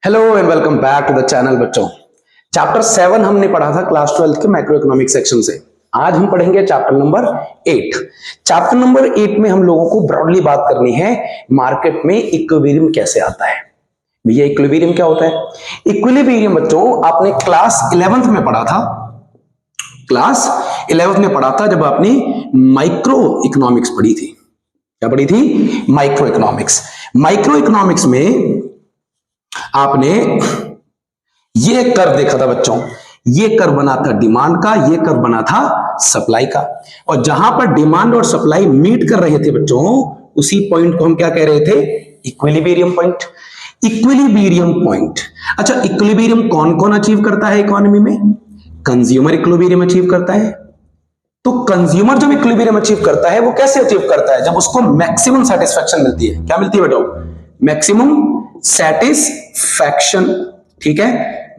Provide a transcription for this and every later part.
Hello and welcome back to the channel बच्चों। Chapter 7 हमने पढ़ा था क्लास 12 के मैक्रो इकोनॉमिक सेक्शन से। आज हम पढ़ेंगे चैप्टर नंबर 8। चैप्टर नंबर 8 में हम लोगों को ब्रॉडली बात करनी है मार्केट में इक्विलिब्रियम कैसे आता है। भैया इक्विलिब्रियम क्या होता है? इक्विलिब्रियम बच्चों आपने क्लास 11th में पढ़ा था। क्लास 11th में पढ़ा था जब आपने माइक्रो इकोनॉमिक्स पढ़ी थी। क्या पढ़ी थी? Micro economics. माइक्रो इकोनॉमिक्स में आपने ये कर्व देखा था बच्चों। ये कर्व बना था डिमांड का, ये कर्व बना था सप्लाई का, और जहां पर डिमांड और सप्लाई मीट कर रहे थे बच्चों, उसी पॉइंट को हम क्या कह रहे थे? Equilibrium point. Equilibrium point. अच्छा, इक्विलिब्रियम कौन कौन अचीव करता है इकोनॉमी में? कंज्यूमर इक्विलिब्रियम अचीव करता है। तो कंज्यूमर जब इक्विलिब्रियम अचीव करता है, वो कैसे अचीव करता है? जब उसको मैक्सिमम सेटिस्फेक्शन मिलती है। क्या मिलती है बेटा? Maximum satisfaction. ठीक है,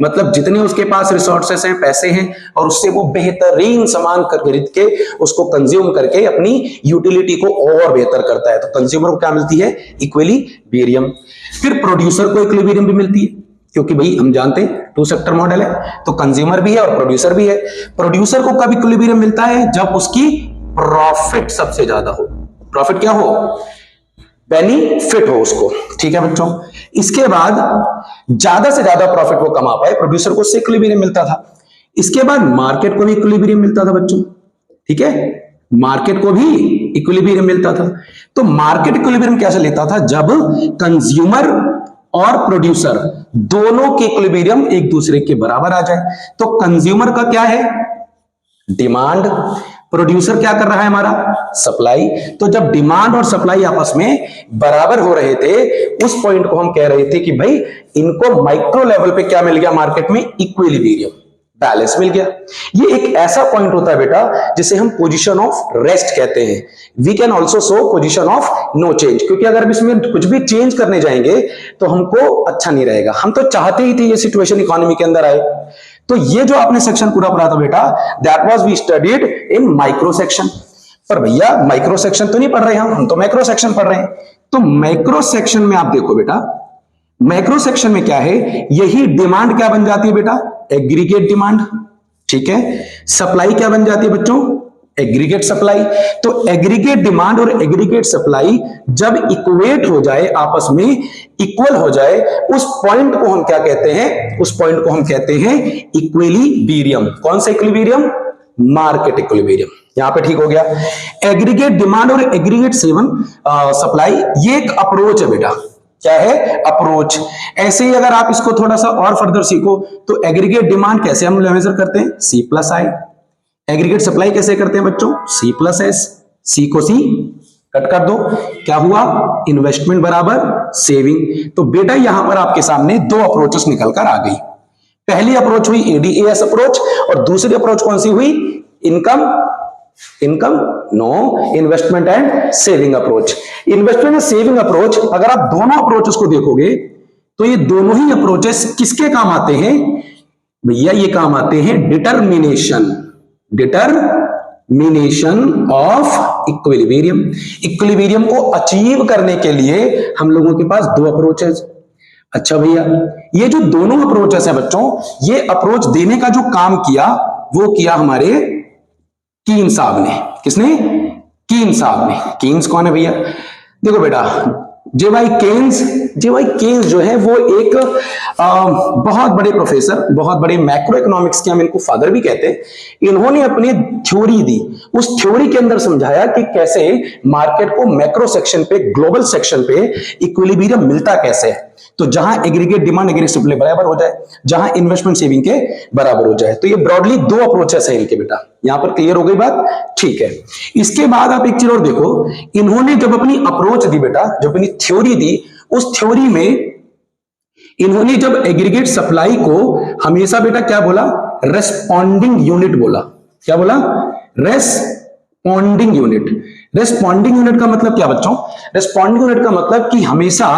मतलब जितने उसके पास रिसोर्सेस हैं, पैसे हैं, और उससे वो बेहतरीन सामान खरीद के उसको कंज्यूम करके अपनी यूटिलिटी को और बेहतर करता है। तो कंज्यूमर को क्या मिलती है? इक्विलिब्रियम। फिर प्रोड्यूसर को इक्विलिब्रियम भी मिलती है, क्योंकि भाई हम जानते हैं 2 सेक्टर मॉडल है, तो कंज्यूमर भी है और प्रोड्यूसर भी है। प्रोड्यूसर को कब इक्विलिब्रियम मिलता है? जब उसकी प्रॉफिट सबसे ज्यादा हो। प्रॉफिट क्या हो? बेनिफिट हो उसको। ठीक है बच्चों, इसके बाद ज्यादा से ज्यादा प्रॉफिट वो कमा पाए, प्रोड्यूसर को इक्विलिब्रियम मिलता था। इसके बाद मार्केट को भी इक्विलिब्रियम मिलता था बच्चों। ठीक है, मार्केट को भी इक्विलिब्रियम मिलता था। तो मार्केट इक्विलिब्रियम कैसे लेता था? जब कंज्यूमर और प्रोड्यूसर दोनों के इक्विलिब्रियम एक दूसरे के बराबर आ जाए। तो कंज्यूमर का क्या है? डिमांड। प्रोड्यूसर क्या कर रहा है? हमारा सप्लाई। तो जब डिमांड और सप्लाई आपस में बराबर हो रहे थे, उस पॉइंट को हम कह रहे थे कि भाई इनको माइक्रो लेवल पे क्या मिल गया? मार्केट में इक्विलिब्रियम, बैलेंस मिल गया। ये एक ऐसा पॉइंट होता है बेटा जिसे हम पोजीशन ऑफ रेस्ट कहते हैं। We can also show position of no change, क्योंकि अगर इसमें कुछ भी चेंज करने जाएंगे तो हमको अच्छा नहीं रहेगा। हम तो चाहते ही थे ये सिचुएशन इकोनॉमी के अंदर आए। तो ये जो आपने सेक्शन पूरा पढ़ा था बेटा, that was we studied in micro section. पर भैया माइक्रो सेक्शन तो नहीं पढ़ रहे हम तो मैक्रो सेक्शन पढ़ रहे हैं। तो मैक्रो सेक्शन में आप देखो बेटा, मैक्रो सेक्शन में क्या है? यही डिमांड क्या बन जाती है बेटा? Aggregate demand. ठीक है, सप्लाई क्या बन जाती है बच्चों? Aggregate supply. तो एग्रीगेट डिमांड और एग्रीगेट सप्लाई जब इक्वेट हो जाए, आपस में इक्वल हो जाए, उस पॉइंट को हम क्या कहते हैं? उस पॉइंट को हम कहते हैं इक्विलिब्रियम। कौन सा इक्विलिब्रियम? Market equilibrium. यहां पे ठीक हो गया। एग्रीगेट डिमांड और एग्रीगेट सप्लाई, ये एक अप्रोच है बेटा। क्या है? अप्रोच। ऐसे ही अगर आप इसको थोड़ा सा और फर्दर सीखो तो एग्रीगेट डिमांड कैसे हम मेजर करते हैं? C प्लस आई। एग्रीगेट सप्लाई कैसे करते हैं बच्चों? C plus S. C को C कट कर दो, क्या हुआ? इन्वेस्टमेंट बराबर सेविंग। तो बेटा यहां पर आपके सामने 2 अप्रोचेस निकल कर आ गई। पहली अप्रोच हुई ADAS अप्रोच, और दूसरी अप्रोच कौन सी हुई? Income no, investment and saving approach. Investment and saving approach, अगर आप दोनों अप्रोचेस को देखोगे तो ये दोनों ही अप्रोचेस किसके काम आते हैं? भैया ये काम आते हैं डिटरमिनेशन ऑफ इक्विलिब्रियम। इक्विलिब्रियम को अचीव करने के लिए हम लोगों के पास 2 अप्रोचेस। अच्छा भैया, ये जो दोनों अप्रोचेस हैं बच्चों, ये अप्रोच देने का जो काम किया वो किया हमारे कीन साहब ने। किसने? कीन साहब ने। कीन्स कौन है भैया? देखो बेटा, जेवाई केन्स जो है वो एक बहुत बड़े प्रोफेसर, बहुत बड़े मैक्रो इकोनॉमिक्स के हम इनको फादर भी कहते हैं। इन्होंने अपनी थ्योरी दी। उस थ्योरी के अंदर समझाया कि कैसे मार्केट को मैक्रो सेक्शन पे, ग्लोबल सेक्शन पे इक्विलिब्रियम मिलता कैसे है। तो जहां एग्रीगेट डिमांड एग्रीगेट सप्लाई बराबर हो जाए, जहां इन्वेस्टमेंट सेविंग के बराबर हो जाए। तो ये ब्रॉडली 2 अप्रोचेस है इनके बेटा। यहां पर क्लियर हो गई बात? ठीक है। इसके बाद आप एक चीज और देखो, इन्होंने जब अपनी अप्रोच दी बेटा, जब अपनी थ्योरी दी, उस थ्योरी में इन्होंने जब एग्रीगेट सप्लाई को हमेशा बेटा क्या बोला? रेस्पॉन्डिंग यूनिट बोला। क्या बोला? Responding unit. रेस्पॉन्डिंग यूनिट का मतलब क्या बच्चों? रेस्पॉन्डिंग यूनिट का मतलब कि हमेशा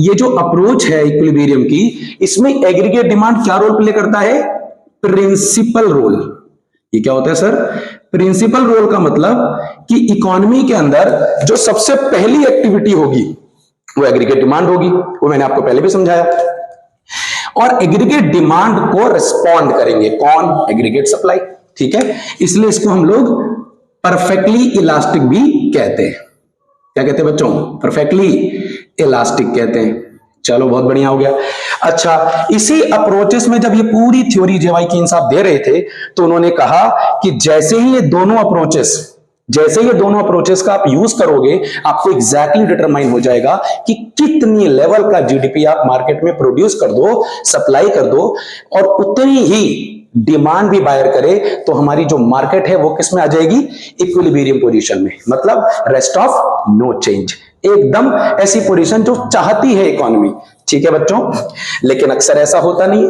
ये जो अप्रोच है इक्विलिब्रियम की, इसमें एग्रीगेट डिमांड क्या रोल प्ले करता है? Principal role. ये क्या होता है सर? प्रिंसिपल रोल का मतलब कि इकोनॉमी के अंदर जो सबसे पहली एक्टिविटी होगी वो एग्रीगेट डिमांड होगी। वो मैंने आपको पहले भी समझाया। और एग्रीगेट डिमांड को रिस्पॉन्ड करेंगे। कौन? Aggregate supply. ठीक है, इसलिए इसको हम लोग परफेक्टली इलास्टिक भी कहते हैं। क्या कहते हैं बच्चों? परफेक्टली इलास्टिक कहते हैं। चलो बहुत बढ़िया हो गया। अच्छा, इसी अप्रोचेस में जब ये पूरी थ्योरी जेवाई कीन साहब दे रहे थे तो उन्होंने कहा कि जैसे ही ये दोनों अप्रोचेस का आप यूज करोगे, आपको एग्जैक्टली डिटरमाइन हो जाएगा कि कितनी लेवल का जीडीपी आप मार्केट में प्रोड्यूस कर दो, सप्लाई कर दो, और उतनी ही डिमांड भी बायर करे, तो हमारी जो मार्केट है वो किस में आ जाएगी? इक्विलिब्रियम पोजीशन में, मतलब रेस्ट ऑफ नो चेंज, एकदम ऐसी पोजीशन जो चाहती है इकोनॉमी। ठीक है बच्चों, लेकिन अक्सर ऐसा होता नहीं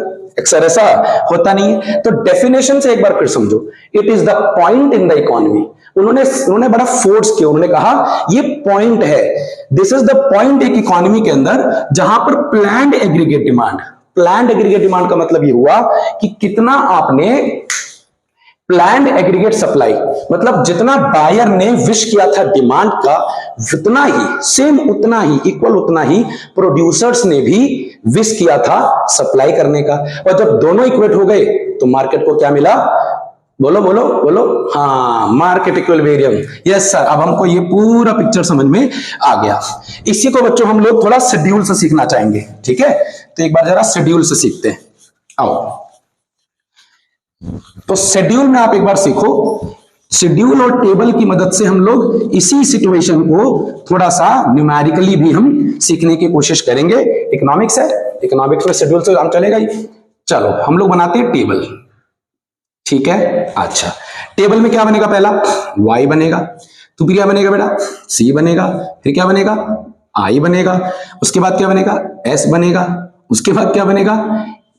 है, तो डेफिनेशन से एक बार फिर समझो। It is the point in the economy. उन्होंने बड़ा फोर्स किया, उन्होंने कहा ये पॉइंट है, दिस इज द पॉइंट एक इकोनॉमी के अंदर जहां पर प्लान्ड एग्रीगेट डिमांड का मतलब ये हुआ कि कितना आपने प्लान्ड एग्रीगेट सप्लाई, मतलब जितना बायर ने विश किया था डिमांड का, उतना ही इक्वल उतना ही प्रोड्यूसर्स ने भी विश किया था सप्लाई करने का। और जब दोनों इक्वेट हो गए तो मार्केट को क्या मिला? बोलो। हाँ, मार्केट इक्विलिब्रियम। यस सर, अब हमको ये पूरा पिक्चर समझ में आ गया। इसी को बच्चों हम लोग थोड़ा शेड्यूल से सीखना चाहेंगे। ठीक है, तो एक बार जरा शेड्यूल से सीखते हैं। आओ, तो शेड्यूल में आप एक बार सीखो। शेड्यूल और टेबल की मदद से हम लोग इसी सिचुएशन को थोड़ा सा न्यूमेरिकली भी हम सीखने की कोशिश करेंगे। इकोनॉमिक्स है, इकोनॉमिक्स में शेड्यूल से काम चलेगा ही। चलो हम लोग बनाते हैं टेबल। ठीक है, अच्छा, टेबल में क्या बनेगा? पहला y बनेगा, तो फिर क्या बनेगा बेटा? c बनेगा, फिर क्या बनेगा? i बनेगा, उसके बाद क्या बनेगा? s बनेगा, उसके बाद क्या बनेगा?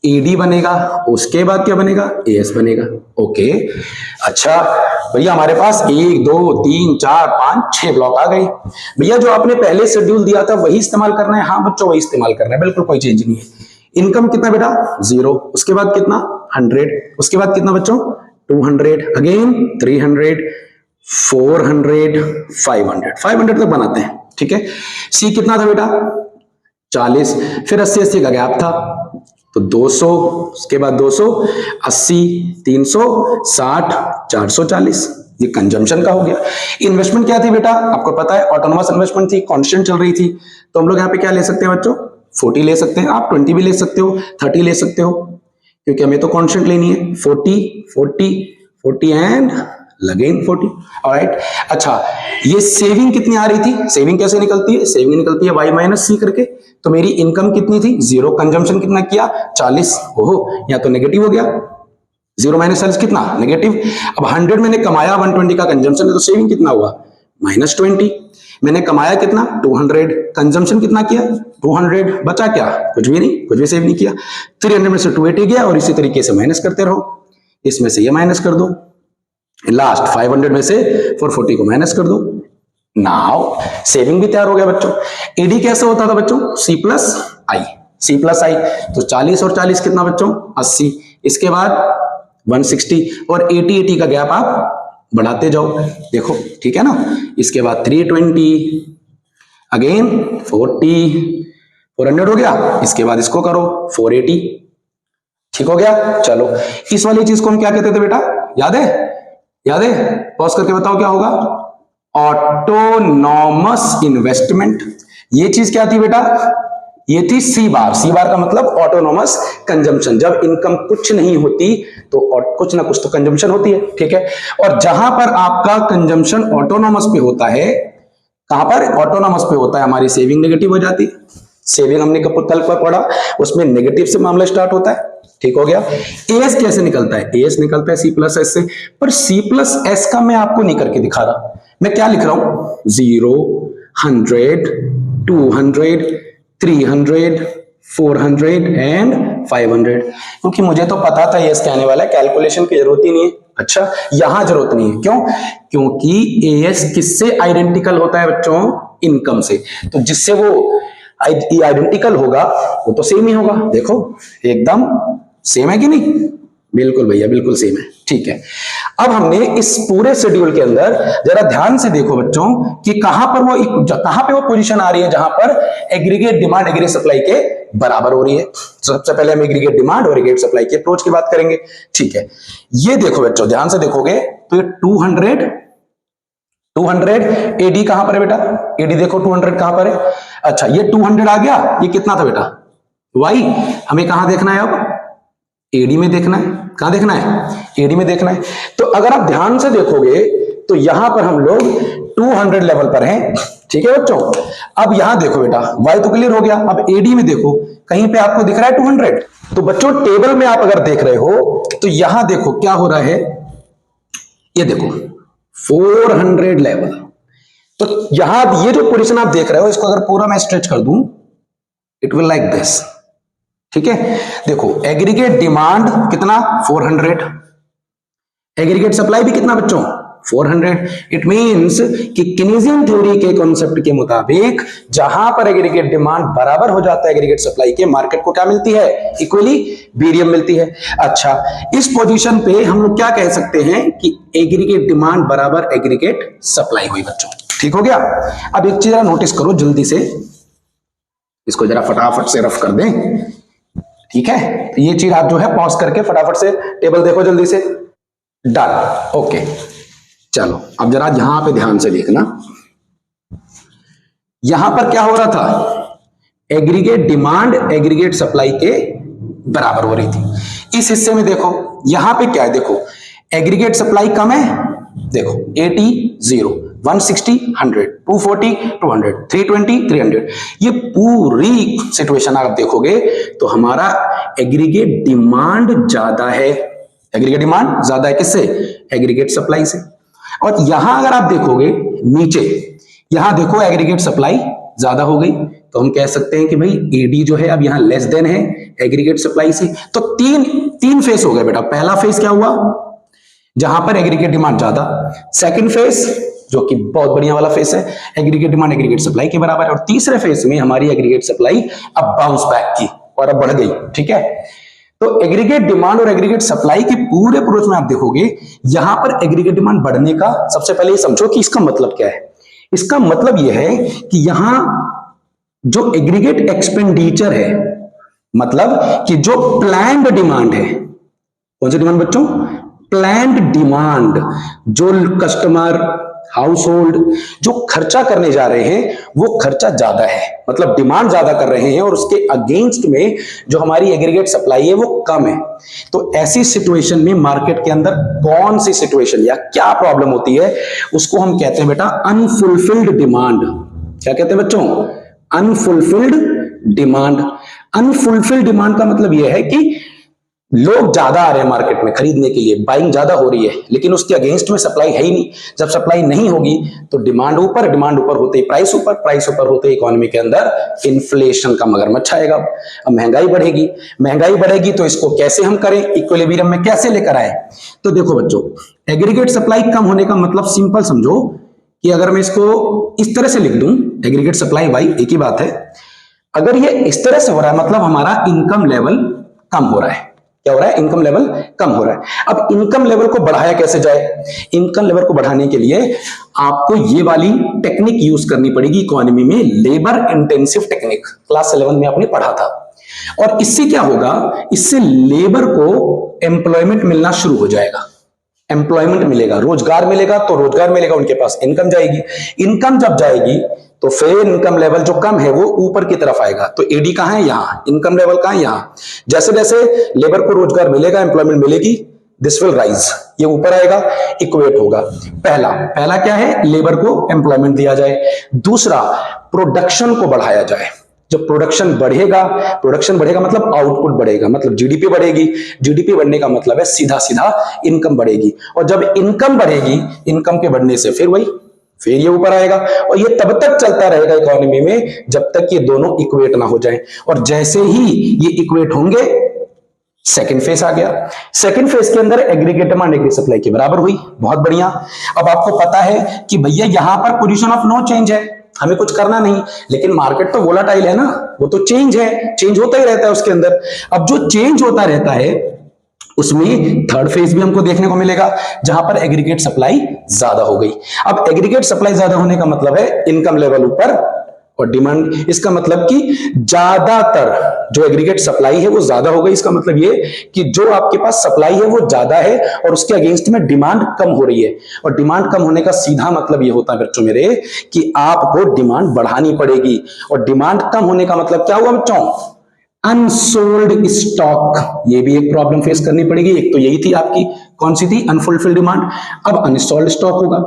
ad बनेगा, उसके बाद क्या बनेगा? as बनेगा। ओके, अच्छा भैया, हमारे पास 1 2 3 4 5 6 ब्लॉक आ गए। भैया जो आपने पहले शेड्यूल दिया था वही इस्तेमाल करना है? हाँ बच्चों, वही इस्तेमाल करना है, बिल्कुल कोई चेंज नहीं है। इनकम कितना बेटा? 0, उसके बाद कितना? 100, उसके बाद कितना बच्चों? 200, अगेन 300, 400, 500 तक बनाते हैं। ठीक है, सी कितना था बेटा? 40, फिर 80 का गैप था तो 200, उसके बाद 280, 360, 440, ये कंजम्पशन का हो गया। इन्वेस्टमेंट क्या थी बेटा? आपको पता है, ऑटोनोमस इन्वेस्टमेंट थी, कांस्टेंट चल रही थी, तो हम लोग यहाँ पे क्या ले सकते हैं बच्चों? 40 ले सकते हैं, आप 20 भी ले सकते हो, 30 ले सकते हो, क्योंकि हमें तो कांस्टेंट लेनी है। 40 एंड अगेन 40। ऑलराइट, अच्छा, ये सेविंग कितनी आ रही थी? सेविंग कैसे निकलती है? सेविंग निकलती है y माइनस सी करके। तो मेरी इनकम कितनी थी? 0, कंजम्पशन कितना किया? 40। ओहो, या तो नेगेटिव हो गया, 0 माइनस 40 कितना? नेगेटिव। अब 100 मैंने कमाया, 120 का कंजम्पशन है, तो सेविंग कितना हुआ? -20। मैंने कमाया कितना? 200, कंजम्पशन कितना किया? 200, बचा क्या? कुछ भी नहीं, कुछ भी सेव नहीं किया। 300 में से 280 गया, और इसी तरीके से माइनस करते रहो, इसमें से ये माइनस कर दो, लास्ट 500 में से 440 को माइनस कर दो। नाउ सेविंग भी तैयार हो गया बच्चों। एडी कैसे होता था बच्चों? C प्लस आई, तो 40 और 40 कितना बच्चों? 80, इसके बाद 160, और 80 का गैप आप बढ़ाते जाओ, देखो ठीक है ना। इसके बाद 320, अगेन 40, 400 हो गया, इसके बाद इसको करो 480, ठीक हो गया। चलो, इस वाली चीज को हम क्या कहते थे बेटा? याद है? पॉज करके बताओ क्या होगा? Autonomous investment. ये चीज क्या थी बेटा? ये थी सी बार का मतलब ऑटोनॉमस कंजम्पशन। जब इनकम कुछ नहीं होती तो कुछ ना कुछ तो कंजम्पशन होती है, ठीक है। और जहां पर आपका कंजम्पशन ऑटोनॉमस पे होता है, कहां पर? ऑटोनॉमस पे होता है, हमारी सेविंग नेगेटिव हो जाती है। सेविंग हमने कल पर पढ़ा, उसमें नेगेटिव से मामला स्टार्ट होता है, ठीक हो गया। एएस कैसे निकलता है? एएस निकलता है सी प्लस एस से, पर सी प्लस एस का मैं आपको नहीं करके दिखा रहा, मैं क्या लिख रहा हूं? 0, 100, 200, 300, 400 एंड 500, क्योंकि मुझे तो पता था एएस क्या आने वाला है, कैलकुलेशन की जरूरत ही नहीं है। अच्छा, यहां जरूरत नहीं है, क्यों? क्योंकि एएस किससे आइडेंटिकल होता है बच्चों? इनकम से। तो जिससे वो आइडेंटिकल होगा वो तो सेम ही होगा। देखो एकदम सेम है कि नहीं? बिल्कुल भैया, बिल्कुल सेम है, ठीक है। अब हमने इस पूरे शेड्यूल के अंदर जरा ध्यान से देखो बच्चों कि कहां पे वो पोजीशन आ रही है जहां पर एग्रीगेट डिमांड एग्रीगेट सप्लाई के बराबर हो रही है। सबसे पहले हम एग्रीगेट डिमांड और एग्रीगेट सप्लाई के अप्रोच की बात करेंगे। ठीक है, ये देखो बच्चों, ध्यान से देखोगे तो ये 200 एडी कहां पर है बेटा? एडी देखो 200 कहां पर है? अच्छा, ये 200 आ गया, ये कितना था बेटा? वाई। हमें कहां देखना है अब? एडी में देखना है। कहां देखना है? एडी में देखना है। तो अगर आप ध्यान से देखोगे तो यहां पर हम लोग 200 लेवल पर हैं। ठीक है बच्चों, अब यहां देखो बेटा, वाई तो क्लियर हो गया। अब एडी में देखो, कहीं पे आपको दिख रहा है 200? तो बच्चों टेबल में आप अगर देख रहे हो तो यहां देखो क्या हो रहा है, ये देखो 400 लेवल। तो यहां ये जो पोजीशन आप देख रहे हो, इसको अगर पूरा मैं स्ट्रेच कर दूं, इट विल लाइक दिस। ठीक है, देखो एग्रीगेट डिमांड कितना? 400। एग्रीगेट सप्लाई भी कितना बच्चों? 400। इट मींस कि कीनेसियन थ्योरी के कॉन्सेप्ट के मुताबिक जहां पर एग्रीगेट डिमांड बराबर हो जाता है एग्रीगेट सप्लाई के, मार्केट को क्या मिलती है? इक्विलिब्रियम मिलती है। अच्छा, इस पोजीशन पे हम लोग क्या कह सकते हैं कि एग्रीगेट डिमांड बराबर एग्रीगेट सप्लाई हुई बच्चों। ठीक हो गया? अब एक चीज नोटिस करो जल्दी से, इसको जरा फटाफट से रफ कर दें। ठीक है, तो ये चीज आप जो है पॉज करके फटाफट से टेबल देखो जल्दी से। Done, okay. चलो अब जरा यहां पे ध्यान से देखना, यहां पर क्या हो रहा था? एग्रीगेट डिमांड एग्रीगेट सप्लाई के बराबर हो रही थी। इस हिस्से में देखो यहां पे क्या है, देखो एग्रीगेट सप्लाई कम है, देखो 80 0, 160 100, 240 200, 320 300। ये पूरी सिचुएशन आप देखोगे तो हमारा एग्रीगेट डिमांड ज्यादा है। एग्रीगेट डिमांड ज्यादा है किससे? एग्रीगेट सप्लाई से। और यहां अगर आप देखोगे नीचे, यहां देखो एग्रीगेट सप्लाई ज्यादा हो गई, तो हम कह सकते हैं कि भाई एडी जो है अब यहां लेस देन है एग्रीगेट सप्लाई से। तो तीन फेस हो गए बेटा। पहला फेस क्या हुआ? जहां पर एग्रीगेट डिमांड ज्यादा। सेकंड फेस जो कि बहुत बढ़िया वाला फेस है, एग्रीगेट डिमांड एग्रीगेट सप्लाई के बराबर है। और तीसरे फेस में हमारी एग्रीगेट सप्लाई अब बाउंस बैक की और अब बढ़ गई। ठीक है, तो एग्रीगेट डिमांड और एग्रीगेट सप्लाई के पूरे अप्रोच में आप देखोगे यहां पर एग्रीगेट डिमांड बढ़ने का, सबसे पहले ये समझो कि इसका मतलब क्या है। इसका मतलब यह है कि यहां जो एग्रीगेट एक्सपेंडिचर है, मतलब कि जो प्लान्ड डिमांड है, कौन सी डिमांड बच्चों? Planned demand. जो कस्टमर हाउस होल्ड जो खर्चा करने जा रहे हैं वो खर्चा ज्यादा है, मतलब डिमांड ज्यादा कर रहे हैं, और उसके अगेंस्ट में जो हमारी एग्रीगेट सप्लाई है वो कम है। तो ऐसी सिचुएशन में मार्केट के अंदर कौन सी सिचुएशन या क्या प्रॉब्लम होती है, उसको हम कहते हैं बेटा अनफुलफिल्ड डिमांड। क्या कहते हैं बच्चों? Unfulfilled demand. अनफुलफिल्ड डिमांड का मतलब यह है कि लोग ज्यादा आ रहे हैं मार्केट में खरीदने के लिए, बाइंग ज्यादा हो रही है, लेकिन उसके अगेंस्ट में सप्लाई है ही नहीं। जब सप्लाई नहीं होगी तो डिमांड ऊपर होते ही प्राइस ऊपर होते ही इकोनॉमी के अंदर इन्फ्लेशन का मगरमच्छ आएगा। अब महंगाई बढ़ेगी तो इसको कैसे हम करें, इक्विलिब्रियम में कैसे लेकर आए? तो देखो बच्चों, एग्रीगेट सप्लाई कम होने का मतलब सिंपल समझो कि अगर मैं इसको इस तरह से लिख दूं, एग्रीगेट सप्लाई वाई एक ही बात है। अगर ये इस तरह से हो रहा है मतलब हमारा इनकम लेवल कम हो रहा है। क्या हो रहा है? इनकम लेवल कम हो रहा है। अब इनकम लेवल को बढ़ाया कैसे जाए? इनकम लेवल को बढ़ाने के लिए आपको ये वाली टेक्निक यूज करनी पड़ेगी इकोनॉमी में, लेबर इंटेंसिव टेक्निक। क्लास 11 में आपने पढ़ा था। और इससे क्या होगा? इससे लेबर को एम्प्लॉयमेंट मिलना शुरू हो जाएगा। एम्प्लॉयमेंट मिलेगा, रोजगार मिलेगा, तो रोजगार मिलेगा, उनके पास इनकम जाएगी। इनकम जब जाएगी तो फिर इनकम लेवल जो कम है वो ऊपर की तरफ आएगा। तो एडी कहां है? यहां। इनकम लेवल कहां है? यहां। जैसे जैसे लेबर को रोजगार मिलेगा, एम्प्लॉयमेंट मिलेगी, दिस विल राइज, ये ऊपर आएगा, इक्वेट होगा। पहला क्या है? लेबर को एम्प्लॉयमेंट दिया जाए। दूसरा, प्रोडक्शन को बढ़ाया जाए। जब प्रोडक्शन बढ़ेगा मतलब आउटपुट बढ़ेगा, मतलब जीडीपी बढ़ेगी। जीडीपी बढ़ने का मतलब है सीधा सीधा इनकम बढ़ेगी। और जब इनकम बढ़ेगी, इनकम के बढ़ने से फिर ये ऊपर आएगा। और ये तब तक चलता रहेगा इकोनॉमी में जब तक ये दोनों इक्वेट ना हो जाएं। और जैसे ही ये इक्वेट होंगे, सेकंड फेज आ गया। सेकंड फेज के अंदर एग्रीगेट डिमांड एग्रीगेट सप्लाई के बराबर हुई। बहुत बढ़िया। अब आपको पता है कि भैया यहां पर पोजीशन ऑफ नो चेंज है, हमें कुछ करना नहीं, लेकिन मार्केट तो वोलाटाइल है ना, वो तो चेंज होता ही रहता है उसके अंदर। अब जो चेंज होता रहता है उसमें थर्ड फेज भी हमको देखने को मिलेगा जहां पर एग्रीगेट सप्लाई ज्यादा हो गई। अब एग्रीगेट सप्लाई ज्यादा होने का मतलब है इनकम लेवल ऊपर और डिमांड, इसका मतलब कि ज्यादातर जो एग्रीगेट सप्लाई है वो ज्यादा हो गई। इसका मतलब ये कि जो आपके पास सप्लाई है वो ज्यादा है और उसके अगेंस्ट में डिमांड कम हो रही है। और डिमांड कम होने का सीधा मतलब ये होता है बच्चों मेरे कि आपको डिमांड बढ़ानी पड़ेगी। और डिमांड कम होने का मतलब क्या हुआ बच्चों? अनसोल्ड स्टॉक, ये भी एक प्रॉब्लम फेस करनी पड़ेगी। एक तो यही थी आपकी, कौन सी थी? Unfulfilled demand. अब अनसोल्ड स्टॉक होगा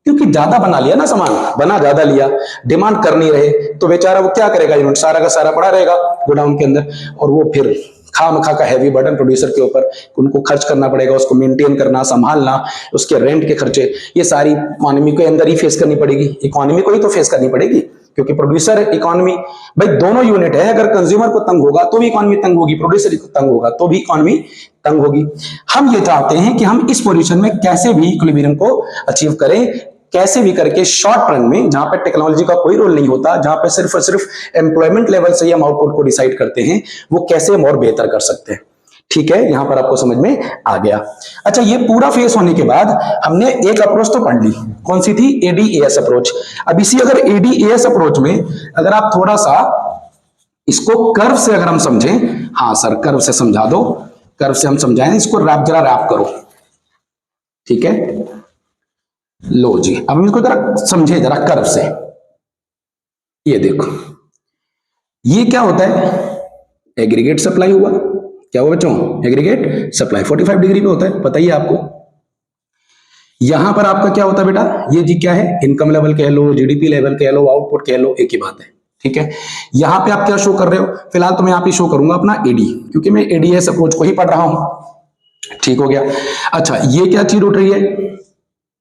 क्योंकि ज्यादा बना लिया ना सामान, बना ज्यादा लिया, डिमांड कर नहीं रहे, तो बेचारा वो क्या करेगा? यूनिट सारा का सारा पड़ा रहेगा गोडाउन के अंदर और वो फिर खामखा का हैवी बर्डन प्रोड्यूसर के ऊपर, उनको खर्च करना पड़ेगा, उसको मेंटेन करना, संभालना, उसके रेंट के खर्चे, ये सारी इकोनॉमी के अंदर ही फेस करनी पड़ेगी। इकोनॉमी को ही तो फेस करनी पड़ेगी क्योंकि प्रोड्यूसर इकोनॉमी, भाई दोनों यूनिट है। अगर कंज्यूमर को तंग होगा तो भी इकोनॉमी तंग होगी, प्रोड्यूसर को तंग होगा तो भी इकोनॉमी तंग होगी। हम ये चाहते हैं कि हम इस पोजीशन में कैसे भी इक्विलिब्रियम को अचीव करें, कैसे भी करके शॉर्ट रन में, जहां पे टेक्नोलॉजी का कोई रोल नहीं होता, जहां पे सिर्फ और सिर्फ एम्प्लॉयमेंट लेवल से ही हम आउटपुट को डिसाइड करते हैं, वो कैसे हम और बेहतर कर सकते हैं। ठीक है, यहां पर आपको समझ में आ गया। अच्छा, ये पूरा फेस होने के बाद हमने एक अप्रोच तो पढ़ ली, कौन सी थी? ADAS approach. अब इसी अगर एडीएएस अप्रोच में अगर आप थोड़ा सा इसको कर्व से अगर हम समझें, हाँ सर कर्व से समझा दो, कर्व से हम समझाएं, इसको रैप जरा रैप करो। ठीक है, लो जी, अब इसको जरा समझे जरा कर्व से। ये देखो, ये क्या होता है? एग्रीगेट सप्लाई हुआ, क्या हुआ बच्चों? एग्रीगेट सप्लाई 45 डिग्री पे होता है, पता ही है आपको। यहां पर आपका क्या होता है बेटा? ये जी क्या है? इनकम लेवल कह लो, जीडीपी लेवल कह लो, आउटपुट कह लो, एक ही बात है। ठीक है, यहां पे आप क्या शो कर रहे हो? फिलहाल तो मैं यहां पे शो करूंगा अपना एडी, क्योंकि मैं एडीएस अप्रोच को ही पढ़ रहा हूं। ठीक हो गया। अच्छा, ये क्या चीज उठ रही है?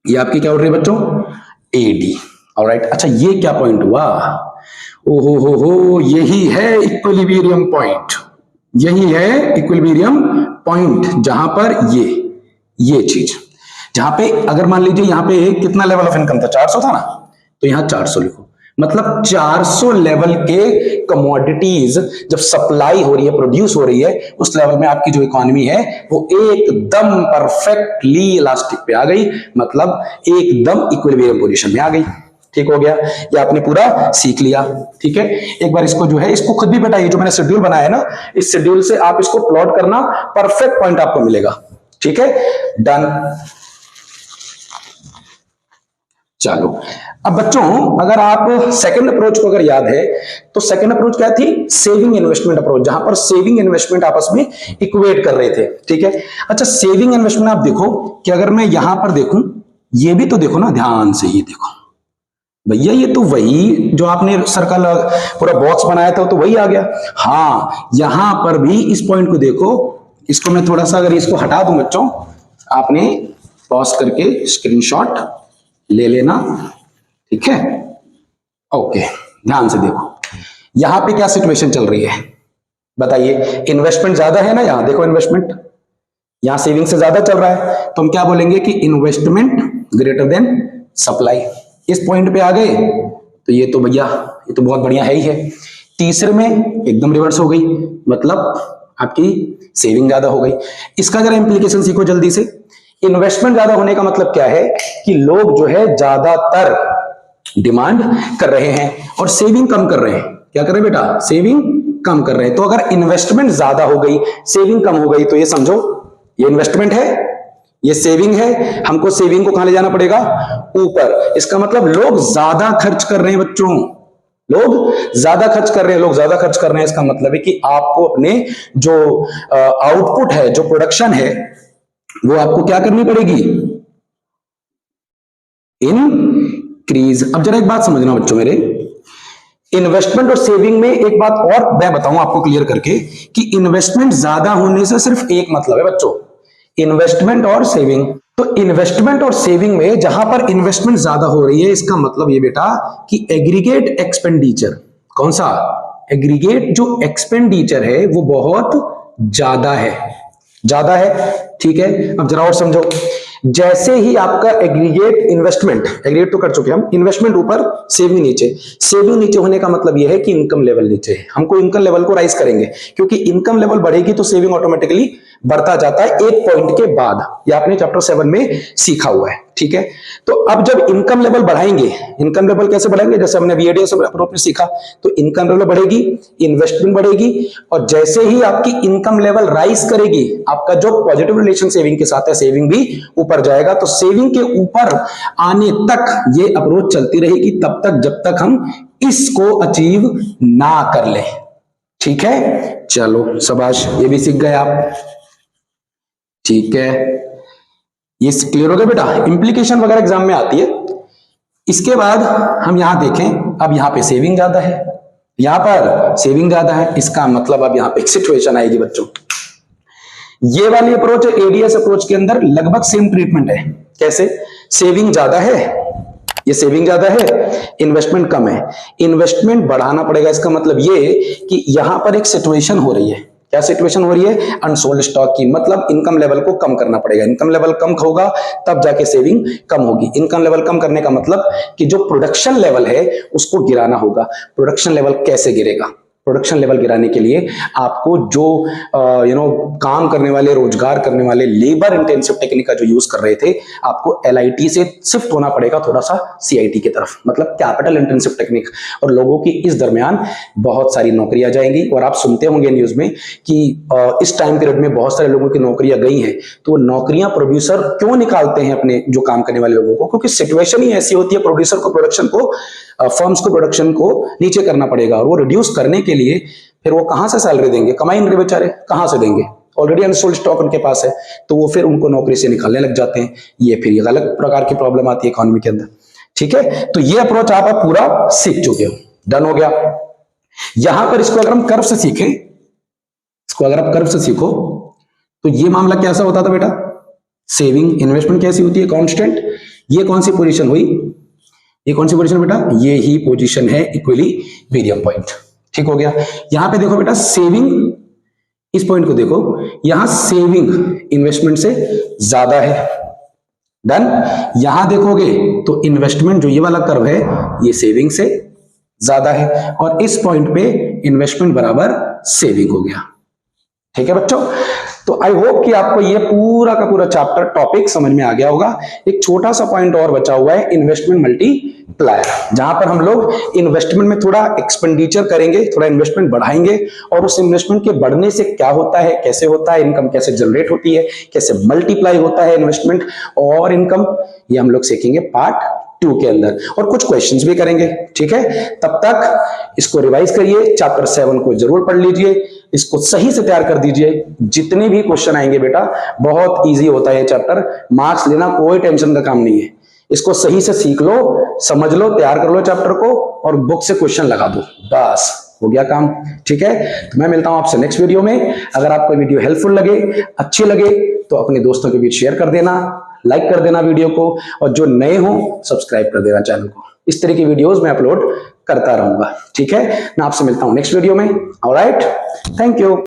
ये आपकी क्या उठ रही है बच्चों? एडी। ऑलराइट। अच्छा, ये क्या पॉइंट हुआ? ओहो हो, यही है इक्विलिब्रियम पॉइंट, यही है इक्विलिब्रियम पॉइंट, जहां पर ये चीज, जहां पे अगर मान लीजिए यहां पे कितना लेवल ऑफ इनकम था? 400 था ना, तो यहां 400 लिखो। मतलब 400 लेवल के कमोडिटीज जब सप्लाई हो रही है, प्रोड्यूस हो रही है, उस लेवल में आपकी जो इकोनॉमी है वो एकदम परफेक्टली इलास्टिक पे आ गई, मतलब एकदम इक्विलिब्रियम पोजीशन में आ गई। ठीक हो गया, ये आपने पूरा सीख लिया। ठीक है, एक बार इसको जो है, इसको खुद भी बेटा, ये जो मैंने शेड्यूल बनाया है ना, इस शेड्यूल से आप इसको प्लॉट करना, परफेक्ट पॉइंट आपको मिलेगा। ठीक है, डन। चलो, अब बच्चों अगर आप सेकंड अप्रोच को अगर याद है, तो सेकंड अप्रोच क्या थी? सेविंग इन्वेस्टमेंट अप्रोच, जहां पर सेविंग इन्वेस्टमेंट आपस में इक्वेट कर रहे थे। ठीक है, अच्छा सेविंग इन्वेस्टमेंट आप देखो कि अगर मैं यहां पर देखूं, ये भी तो देखो ना ध्यान से, ये देखो भैया, ये तो वही जो आपने सर्कल पूरा बॉक्स बनाया था तो वही आ गया। हाँ, यहां पर भी इस पॉइंट को देखो, इसको मैं थोड़ा सा अगर इसको हटा दूं बच्चों, आपने पॉज करके स्क्रीनशॉट ले लेना। ठीक है, ओके, ध्यान से देखो यहां पे क्या सिचुएशन चल रही है बताइए? इन्वेस्टमेंट ज्यादा है ना, यहां देखो इन्वेस्टमेंट, यहां सेविंग से ज्यादा चल रहा है, तो हम क्या बोलेंगे कि इन्वेस्टमेंट ग्रेटर देन सप्लाई। इस पॉइंट पे आ गए तो ये तो भैया, ये तो बहुत बढ़िया है ही है। तीसरे में एकदम रिवर्स हो गई, मतलब आपकी सेविंग ज्यादा हो गई। इसका जरा इंप्लीकेशन सीखो जल्दी से। इन्वेस्टमेंट ज्यादा होने का मतलब क्या है? कि लोग जो है ज्यादातर डिमांड कर रहे हैं और सेविंग कम कर रहे हैं। क्या कर रहे हैं बेटा? सेविंग कम कर रहे हैं। तो अगर इन्वेस्टमेंट ज्यादा हो गई, सेविंग कम हो गई, तो ये समझो ये इन्वेस्टमेंट है, ये सेविंग है, हमको सेविंग को कहां ले जाना पड़ेगा? ऊपर। इसका मतलब लोग ज्यादा खर्च कर रहे हैं बच्चों, लोग ज्यादा खर्च कर रहे हैं, लोग ज्यादा खर्च कर रहे हैं। इसका मतलब है कि आपको अपने जो आउटपुट है, जो प्रोडक्शन है, वो आपको क्या करनी पड़ेगी? इंक्रीज। अब जरा एक बात समझना बच्चों मेरे, इन्वेस्टमेंट और सेविंग में एक बात और मैं बताऊं आपको क्लियर करके, कि इन्वेस्टमेंट ज्यादा होने से सिर्फ एक मतलब है बच्चों, इन्वेस्टमेंट और सेविंग। तो इन्वेस्टमेंट और सेविंग में जहां पर इन्वेस्टमेंट ज्यादा हो रही है, इसका मतलब ये बेटा कि एग्रीगेट एक्सपेंडिचर, कौन सा? एग्रीगेट जो एक्सपेंडिचर है वो बहुत ज्यादा है, ज्यादा है। ठीक है, अब जरा और समझो, जैसे ही आपका एग्रीगेट इन्वेस्टमेंट, एग्रीगेट तो कर चुके हम, इन्वेस्टमेंट ऊपर, सेविंग नीचे। सेविंग नीचे होने का मतलब यह है कि इनकम लेवल नीचे है, हमको इनकम लेवल को राइज करेंगे, क्योंकि इनकम लेवल बढ़ेगी तो सेविंग ऑटोमेटिकली बढ़ता जाता है एक पॉइंट के बाद। ये आपने चैप्टर 7 में सीखा हुआ है, ठीक है। तो अब जब इनकम लेवल बढ़ाएंगे, इनकम लेवल कैसे बढ़ाएंगे, जैसे हमने वीडियो से में सीखा, तो इनकम लेवल बढ़ेगी, इन्वेस्टमेंट बढ़ेगी, और जैसे ही आपकी इनकम लेवल राइज करेगी, आपका जो पॉजिटिव रिलेशन सेविंग के साथ है, सेविंग भी ऊपर जाएगा। तो सेविंग के ऊपर आने तक ये अप्रोच चलती रहेगी, तब तक जब तक हम इसको अचीव ना कर ले, ठीक है। चलो शाबाश, ये भी सीख गए आप, ठीक है। ये क्लियर हो गया बेटा। इंप्लीकेशन वगैरह एग्जाम में आती है। इसके बाद हम यहां देखें, अब यहां पे सेविंग ज्यादा है, यहां पर सेविंग ज्यादा है, इसका मतलब अब यहां पे एक सिचुएशन आएगी बच्चों। ये वाली अप्रोच एडीएस अप्रोच के अंदर लगभग सेम ट्रीटमेंट है। कैसे? सेविंग ज्यादा है, ये सेविंग ज्यादा है, इन्वेस्टमेंट कम है, इन्वेस्टमेंट बढ़ाना पड़ेगा। इसका मतलब ये कि यहां पर एक सिचुएशन हो रही है। क्या सिचुएशन हो रही है? अनसोल्ड स्टॉक की, मतलब इनकम लेवल को कम करना पड़ेगा। इनकम लेवल कम होगा तब जाके सेविंग कम होगी। इनकम लेवल कम करने का मतलब कि जो प्रोडक्शन लेवल है उसको गिराना होगा। प्रोडक्शन लेवल कैसे गिरेगा? प्रोडक्शन लेवल गिराने के लिए आपको जो काम करने वाले, रोजगार करने वाले, लेबर इंटेंसिव टेक्निक का जो यूज कर रहे थे, आपको एलआईटी से शिफ्ट होना पड़ेगा थोड़ा सा सीआईटी की तरफ, मतलब कैपिटल इंटेंसिव टेक्निक। और लोगों की इस दरमियान बहुत सारी नौकरियां जाएंगी। और आप सुनते होंगे न्यूज में कि इस टाइम पीरियड में बहुत सारे लोगों की नौकरियां गई हैं। तो वो नौकरियां प्रोड्यूसर क्यों निकालते हैं अपने जो काम करने वाले लोगों को? क्योंकि सिचुएशन ही ऐसी होती है, प्रोड्यूसर को प्रोडक्शन को, फर्म्स को प्रोडक्शन को नीचे करना पड़ेगा। और वो रिड्यूस करने के लिए फिर वो कहां से सैलरी देंगे? कमाई इनके बेचारे कहां से देंगे? ऑलरेडी अनसोल्ड स्टॉक उनके पास है, तो वो फिर उनको नौकरी से निकालने लग जाते हैं। ये फिर एक अलग प्रकार की प्रॉब्लम आती है इकोनॉमी के अंदर, ठीक है। तो ये अप्रोच आप पूरा सीख चुके हो, डन हो गया। यहां पर इसको अगर हम कर्व से सीखें, इसको अगर आप कर्व से सीखो, तो ये मामला कैसा होता था बेटा? सेविंग, इन्वेस्टमेंट कैसी होती है? कांस्टेंट। ये कौन सी पोजीशन हुई? ये कौन सी पोजीशन बेटा? ये ही पोजीशन है इक्विलिब्रियम पॉइंट, ठीक हो गया। यहां पे देखो बेटा, सेविंग, इस पॉइंट को देखो, यहां सेविंग इन्वेस्टमेंट से ज्यादा है, डन। यहां देखोगे तो इन्वेस्टमेंट, जो ये वाला कर्व है, ये सेविंग से ज्यादा है, और इस पॉइंट पे इन्वेस्टमेंट बराबर सेविंग हो गया, ठीक है बच्चों। तो आई होप कि आपको ये पूरा का पूरा चैप्टर टॉपिक समझ में आ गया होगा। एक छोटा सा पॉइंट और बचा हुआ है, इन्वेस्टमेंट मल्टीप्लायर, जहां पर हम लोग इन्वेस्टमेंट में थोड़ा एक्सपेंडिचर करेंगे, थोड़ा इन्वेस्टमेंट बढ़ाएंगे, और उस इन्वेस्टमेंट के बढ़ने से क्या होता है, कैसे होता है, इनकम कैसे जनरेट होती है, कैसे मल्टीप्लाई होता है इन्वेस्टमेंट और इनकम, ये हम लोग सीखेंगे पार्ट 2 के अंदर, और कुछ क्वेश्चंस भी करेंगे, ठीक है। तब तक इसको रिवाइज करिए, चैप्टर 7 को जरूर पढ़ लीजिए, इसको सही से तैयार कर दीजिए। जितने भी क्वेश्चन आएंगे बेटा, बहुत इजी होता है ये चैप्टर, मार्क्स लेना कोई टेंशन का काम नहीं है। इसको सही से सीख लो, समझ लो, तैयार कर लो चैप्टर को, और बुक से क्वेश्चन लगा दो, बस हो गया काम, ठीक है। तो मैं मिलता हूं आपसे नेक्स्ट वीडियो में। अगर आपको वीडियो हेल्पफुल लगे, अच्छी लगे, तो अपने दोस्तों के बीच शेयर कर देना, लाइक कर देना वीडियो को, और जो नए हो सब्सक्राइब कर देना चैनल को। इस तरह की वीडियोस मैं अपलोड करता रहूंगा, ठीक है। मैं आपसे मिलता हूं नेक्स्ट वीडियो में। Alright, thank you.